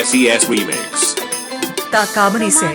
SES Remix. Takamani se.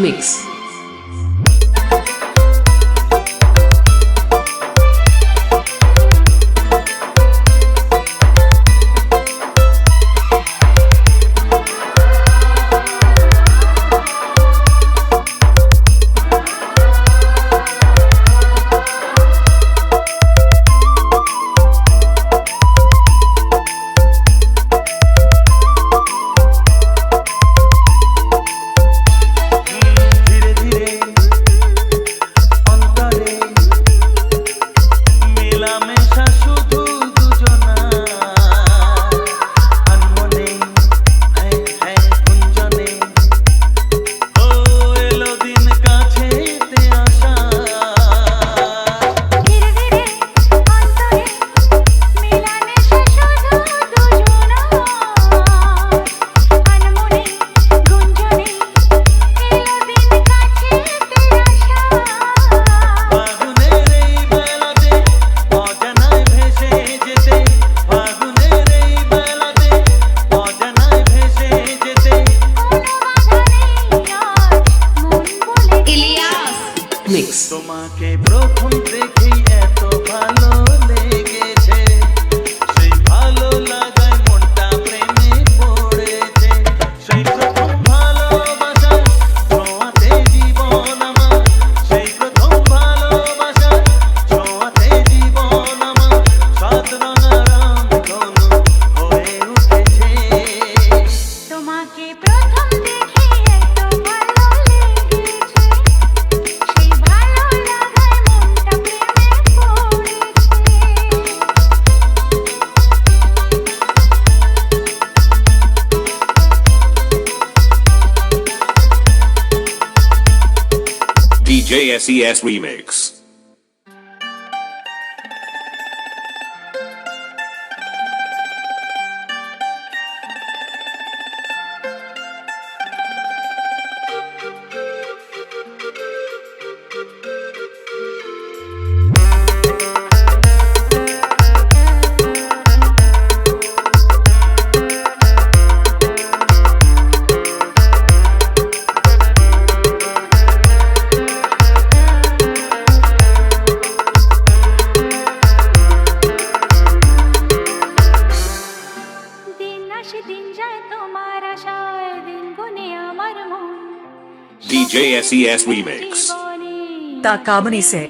Mix. তোমাকে প্রথম দেখেই এত ভালো লেগেছে, সেই ভালো লাগায় মনটা প্রেমে পড়েছে, সেই প্রথম ভালোবাসা ছোঁয়াতে জীবন আমার, সেই প্রথম ভালোবাসা ছোঁয়াতে জীবন আমার, সাত রঙা রামধনু হয়ে উঠেছে। তোমাকে প্রথম দেখেই এত ভালো লেগেছে, সেই ভালো লাগায় মনটা প্রেমে পড়েছে। DJ SES Remix. সে দিন যায় তোমার আশায় দিন গুনে আমার মন DJ SES Remix. তা কামনি সে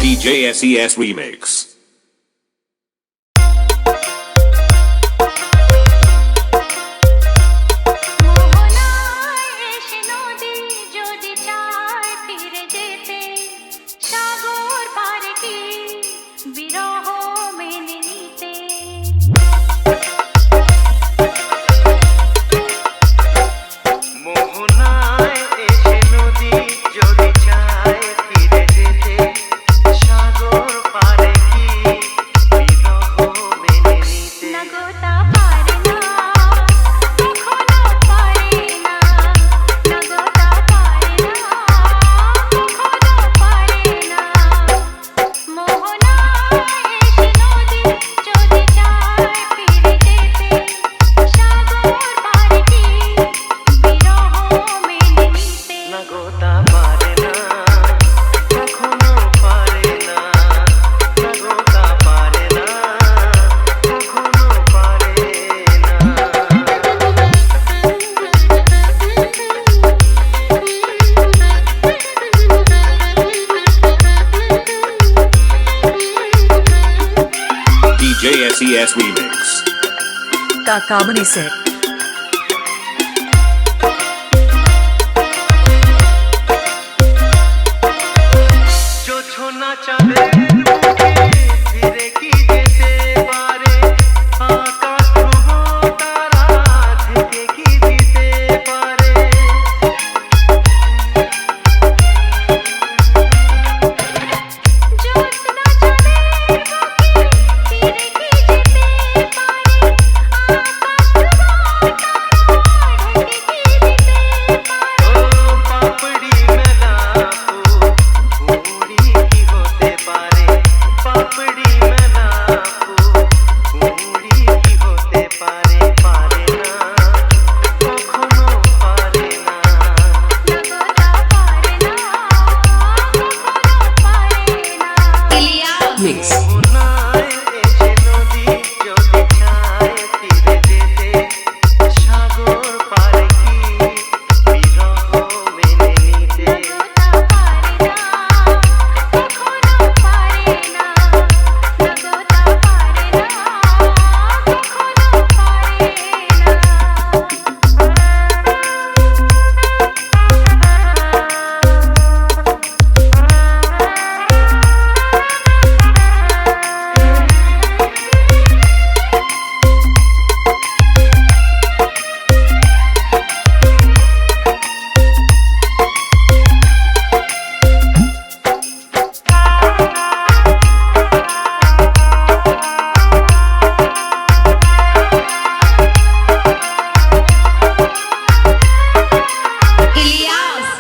DJ SES Remix. যদি চায় ফিরে যেতে সাগর পারে কি গোতা পারে না কখনো পারে না না গোতা পারে না কখনো পারে না মোহনা এসে নদী যদি চায় ফিরে যেতে সাগর পারে কি বিরহ মেনে নিতে না গোতা পারে না কখনো পারে না না গোতা পারে না কখনো পারে DJ SES Remix. তা কামনি সে जो छोना चाँদের বুকে ফিরে কি যেতে পারে আকাশ ধ্রুব তারা থেকে কি দিতে পারে জ্যোৎস্না চাঁদের বুকে ফিরে কি যেতে পারে আকাশ ধ্রুব তারা ঢেকে কি দিতে পারে ও পাপড়ি মেলা ফুড়ি কি হতে পারে পাপড়ি মেলা ফুড়ি কি হতে পারে পারে না কখনো পারে না না গোতা পারে না কখনো পারে না মিক্স মোহনায় এসে নদী যদি চায় ফিরে যেতে সাগর পারে কি বিরহ মেনে নিতে গোতা পারে না কখনো পারে না না গোতা পারে না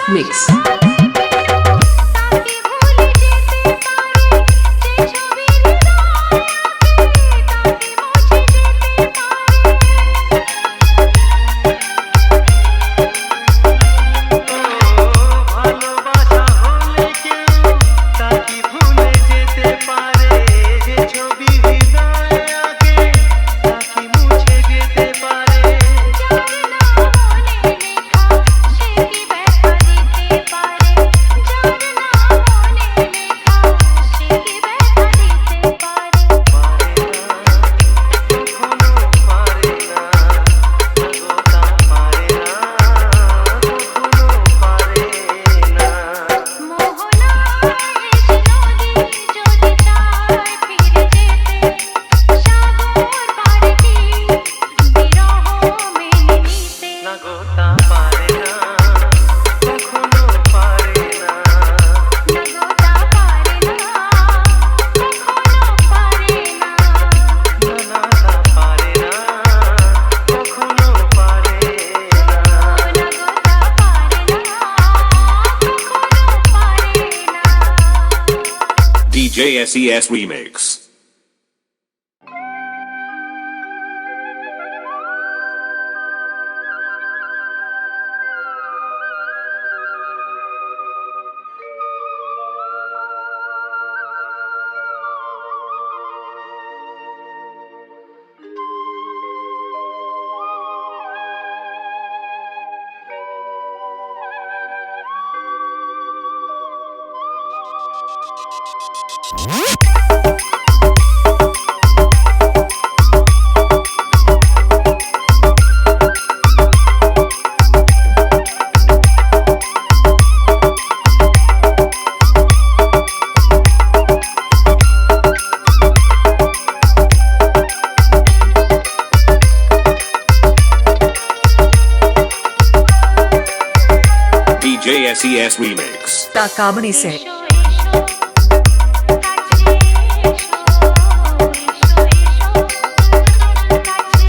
মিক্স তাকে ভুলে যেতে পারে যে ছবি হৃদয়ে তাকে মুছে যেতে ভালোবাসা হলে কেউ তাকে ভুলে যেতে পারে যে ছবি হৃদয়ে আগে তাকে মুছে যেতে পারে যার নাম মনে লেখা সে কি ব্যথা দিতে পারে যার নাম মনে লেখা সে কি ব্যথা দিতে পারে কখনো পারে না গোতা পারে না কখনো পারে না মোহনা এসে নদী যদি চায় ফিরে যেতে সাগর পারে কি বিরহ মেনে নিতে না গোতা পারে না কখনো পারে না না গোতা পারে না কখনো পারে না নানাটা পারে না কখনো পারে না না গোতা পারে না কখনো পারে না DJ SES Remix. DJ SES Remix. তা কামনি সে এসো এসো কাছে এসো এসো এসো কাছে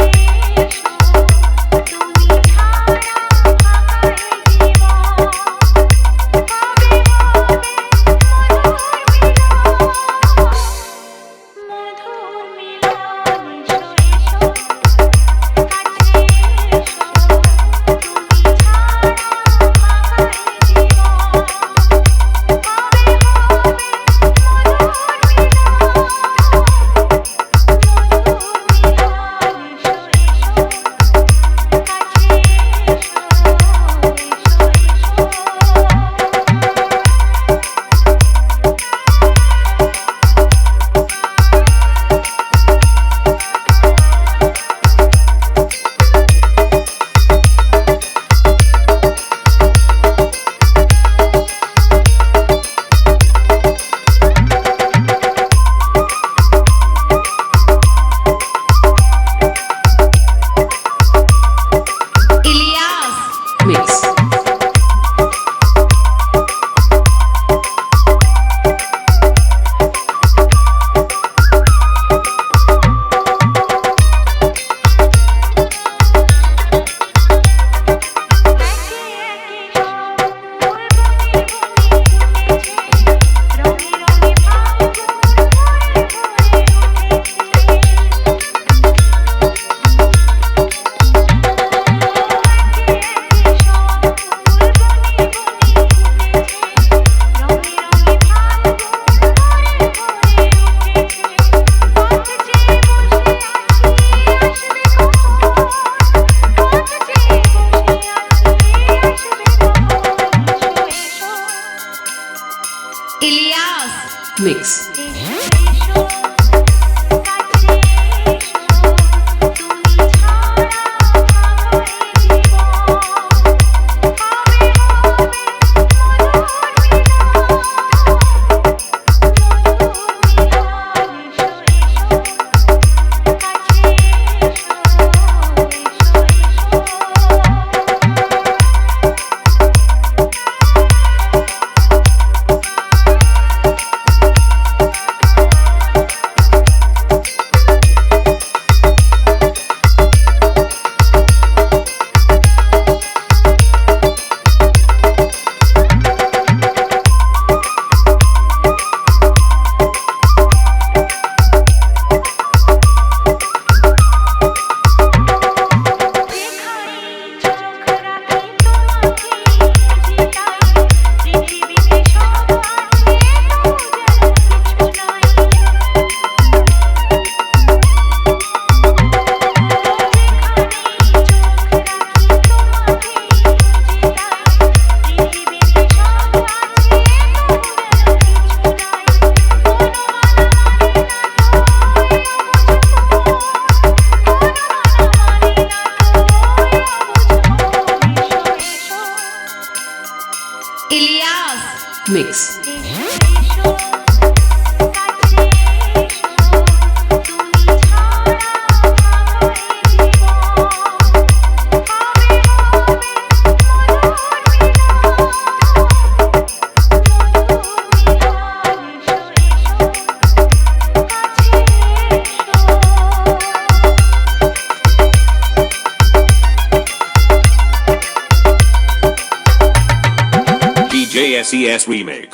SES Remix.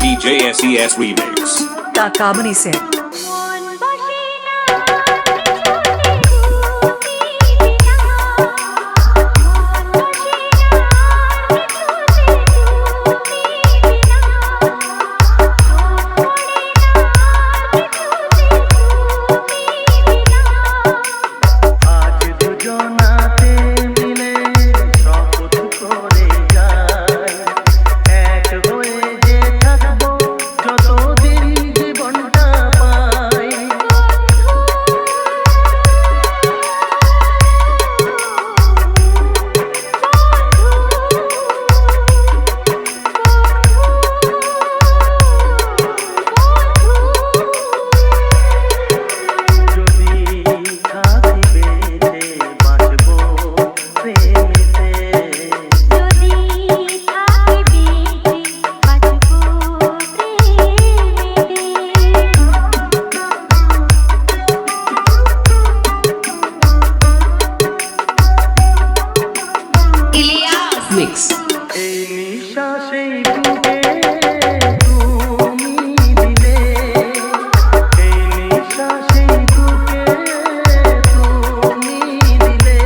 DJ SES Remix. কাকাবনি সে মন বসে না কিছুতে বিনা মন বসে না আজ দুজনাতে মিলে শপথ করে যাই এক হয়ে যে থাকবো যতদিন জীবনটা পাই। যদি থাকি বেঁচে বাঁচবো প্রেমেতে। যদি থাকি বেঁচে বাঁচবো প্রেমেতে। ইলিয়াস মিক্স এই নিঃশ্বাসেই বুকে তুমি দিলে, এই নিঃশ্বাসেই বুকে তুমি দিলে,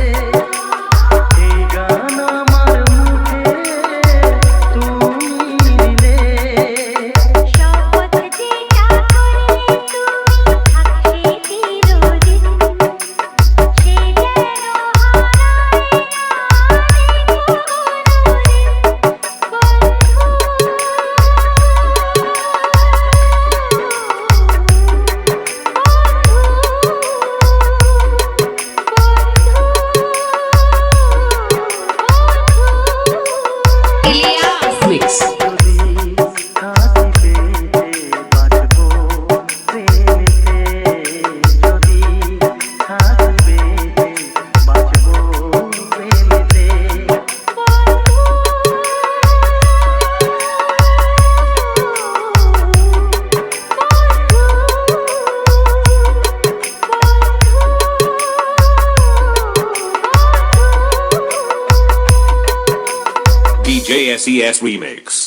এই গান আমার মুখে তুমি দিলে। শপথ যেটা করে তুমি থাকবে চিরদিন, সে যেন হারায় না ইলিয়াস মিক্স যদি থাকি বেঁচে বাঁচবো প্রেমেতে। যদি থাকি বেঁচে বাঁচবো প্রেমেতে। DJ SES Remix.